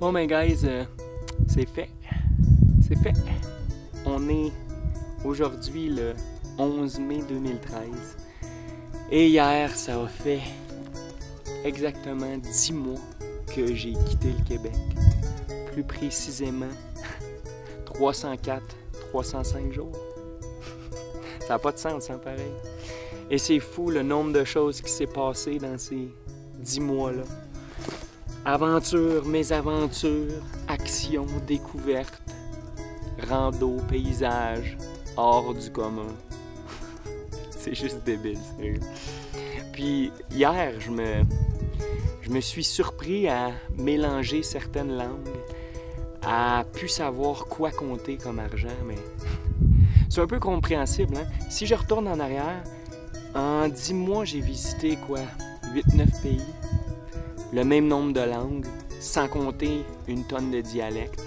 Oh my guys, c'est fait. C'est fait. On est aujourd'hui le 11 mai 2013. Et hier, ça a fait exactement 10 mois que j'ai quitté le Québec. Plus précisément, 305 jours. Ça n'a pas de sens, hein, pareil. Et c'est fou le nombre de choses qui s'est passé dans ces 10 mois-là. Aventures, mésaventures, actions, découvertes, rando, paysages, hors du commun. C'est juste débile, sérieux. Puis hier, je me suis surpris à mélanger certaines langues, à plus savoir quoi compter comme argent, mais c'est un peu compréhensible, hein? Si je retourne en arrière, en 10 mois, j'ai visité quoi? 8-9 pays, le même nombre de langues, sans compter une tonne de dialectes,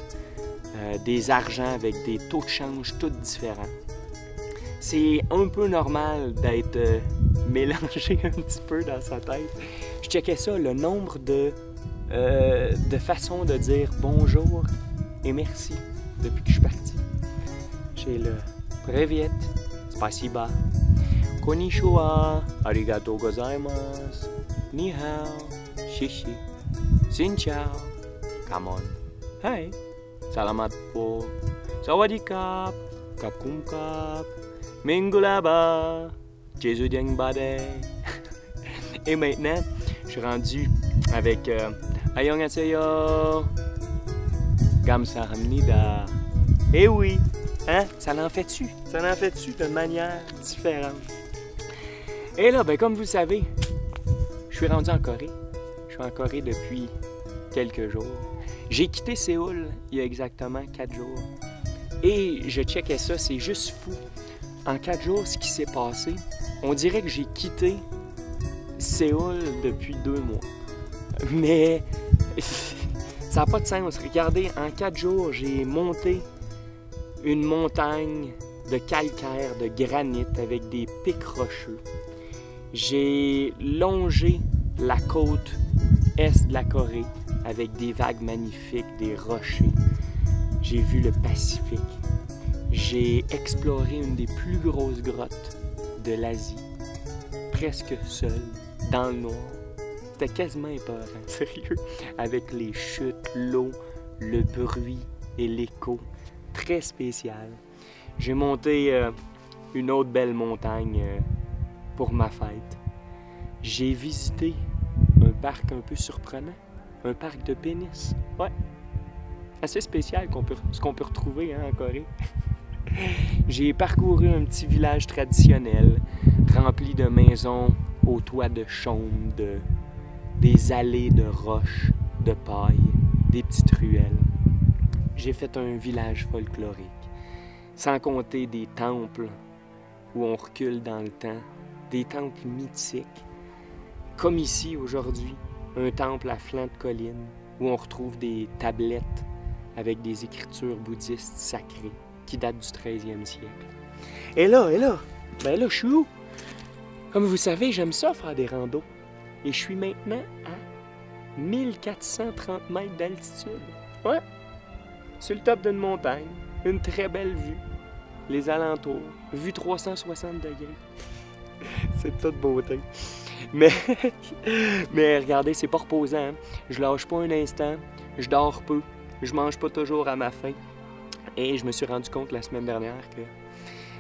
des argents avec des taux de change tous différents. C'est un peu normal d'être mélangé un petit peu dans sa tête. Je checkais ça, le nombre de façons de dire bonjour et merci depuis que je suis parti. J'ai le Привет, спасибо, konnichiwa, arigatou gozaimasu, ni hao, shishi, xin chao, come on, hey, salamat po, sawadee-kap, kap-kum-kap, mingulaba, jesu ding bade. Et maintenant, je suis rendu avec Annyeonghaseyo, Gamsahamnida. Eh oui! Hein? Ça n'en fait-tu? Ça n'en fait-tu de manière différente? Et là, ben, comme vous le savez, je suis rendu en Corée. Je suis en Corée depuis quelques jours. J'ai quitté Séoul il y a exactement 4 jours. Et je checkais ça, c'est juste fou. En 4 jours, ce qui s'est passé, on dirait que j'ai quitté Séoul depuis 2 mois. Mais ça n'a pas de sens. Regardez, en 4 jours, j'ai monté une montagne de calcaire, de granit avec des pics rocheux. J'ai longé la côte est de la Corée avec des vagues magnifiques, des rochers. J'ai vu le Pacifique. J'ai exploré une des plus grosses grottes de l'Asie, presque seul, dans le noir. C'était quasiment épeurant, sérieux, avec les chutes, l'eau, le bruit et l'écho. Très spécial. J'ai monté une autre belle montagne pour ma fête. J'ai visité un parc un peu surprenant, un parc de pénis. Ouais, assez spécial ce qu'on peut retrouver, hein, en Corée. J'ai parcouru un petit village traditionnel, rempli de maisons aux toits de chaume, des allées de roches, de paille, des petites ruelles. J'ai fait un village folklorique, sans compter des temples où on recule dans le temps, des temples mythiques, comme ici aujourd'hui, un temple à flanc de colline où on retrouve des tablettes avec des écritures bouddhistes sacrées qui datent du 13e siècle. Et là, ben là, je suis où? Comme vous savez, j'aime ça faire des randos. Et je suis maintenant à 1430 mètres d'altitude. Ouais. Sur le top d'une montagne, une très belle vue, les alentours, vue 360 degrés. C'est de toute beauté. Mais regardez, c'est pas reposant. Hein? Je lâche pas un instant, je dors peu, je mange pas toujours à ma faim. Et je me suis rendu compte la semaine dernière que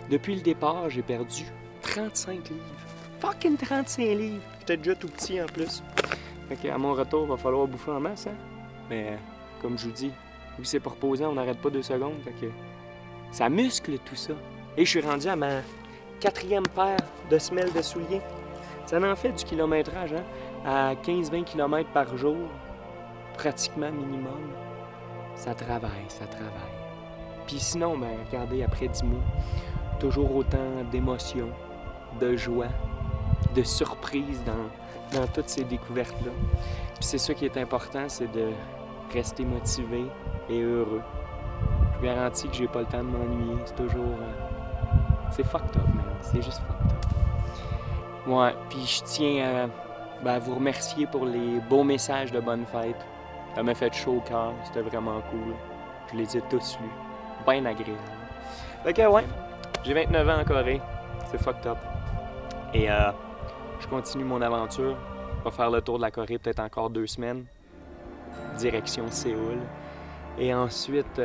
depuis le départ, j'ai perdu 35 livres. Fucking 35 livres! J'étais déjà tout petit en plus. Fait qu'à mon retour, il va falloir bouffer en masse. Hein? Mais comme je vous dis, vu que c'est pas reposant, on n'arrête pas 2 secondes. Fait que ça muscle tout ça. Et je suis rendu à ma 4e paire de semelles de souliers. Ça en fait du kilométrage, hein? À 15-20 km par jour, pratiquement minimum. Ça travaille, ça travaille. Puis sinon, ben, regardez, après 10 mois, toujours autant d'émotions, de joie, de surprise dans toutes ces découvertes-là. Puis c'est ça qui est important, c'est de rester motivé et heureux. Je vous garantis que j'ai pas le temps de m'ennuyer. C'est toujours... c'est fucked up, man. C'est juste fucked up. Ouais, puis je tiens à vous remercier pour les beaux messages de bonne fête. Ça m'a fait chaud au cœur, c'était vraiment cool. Je les ai tous lus. Bien agréable. Fait que ouais, j'ai 29 ans en Corée. C'est fucked up. Et je continue mon aventure. Je vais faire le tour de la Corée peut-être encore 2 semaines. Direction Séoul. Et ensuite,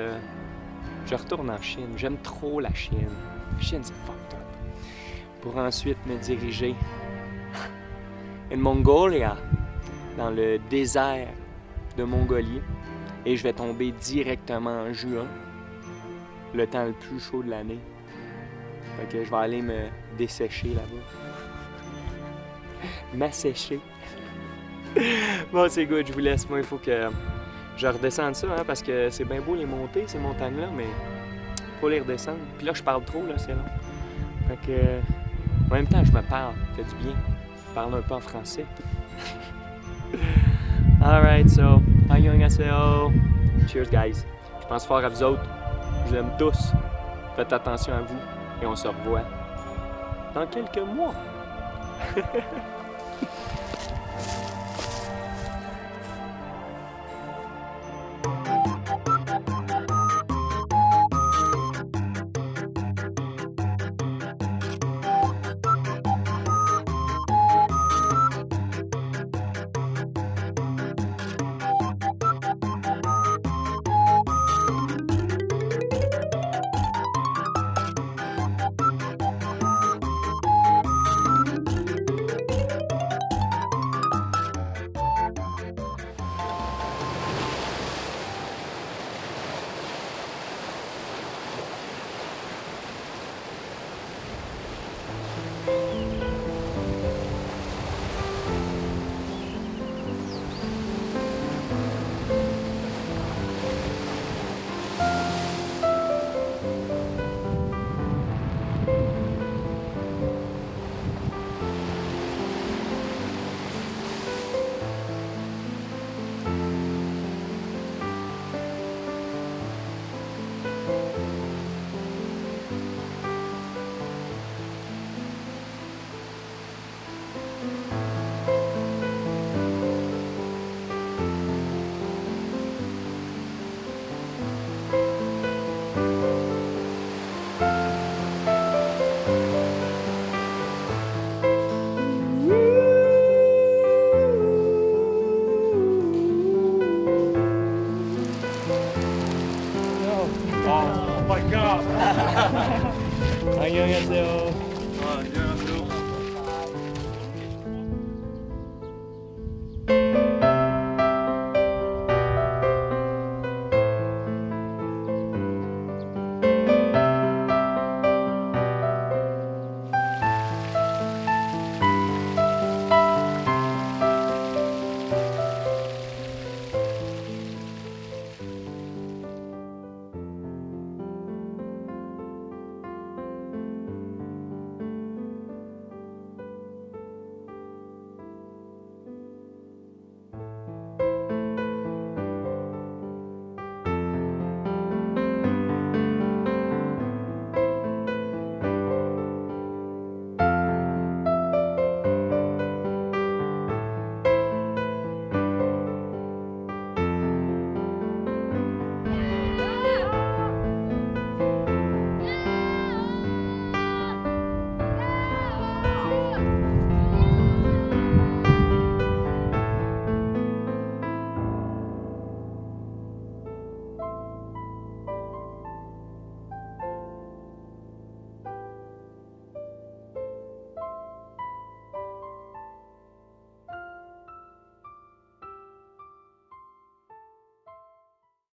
je retourne en Chine. J'aime trop la Chine. La Chine, c'est fucked up. Pour ensuite me diriger en Mongolie, dans le désert de Mongolie. Et je vais tomber directement en juin, le temps le plus chaud de l'année. Fait que je vais aller me dessécher là-bas. M'assécher. Bon, c'est good, je vous laisse. Moi, il faut que je redescende ça, hein, parce que c'est bien beau les montées, ces montagnes-là, mais faut les redescendre. Puis là, je parle trop, là, c'est long. Fait que, en même temps, je me parle, ça fait du bien. Je parle un peu en français. Alright, so, annyeonghaseyo. Cheers, guys. Je pense fort à vous autres. Je vous aime tous. Faites attention à vous et on se revoit dans quelques mois.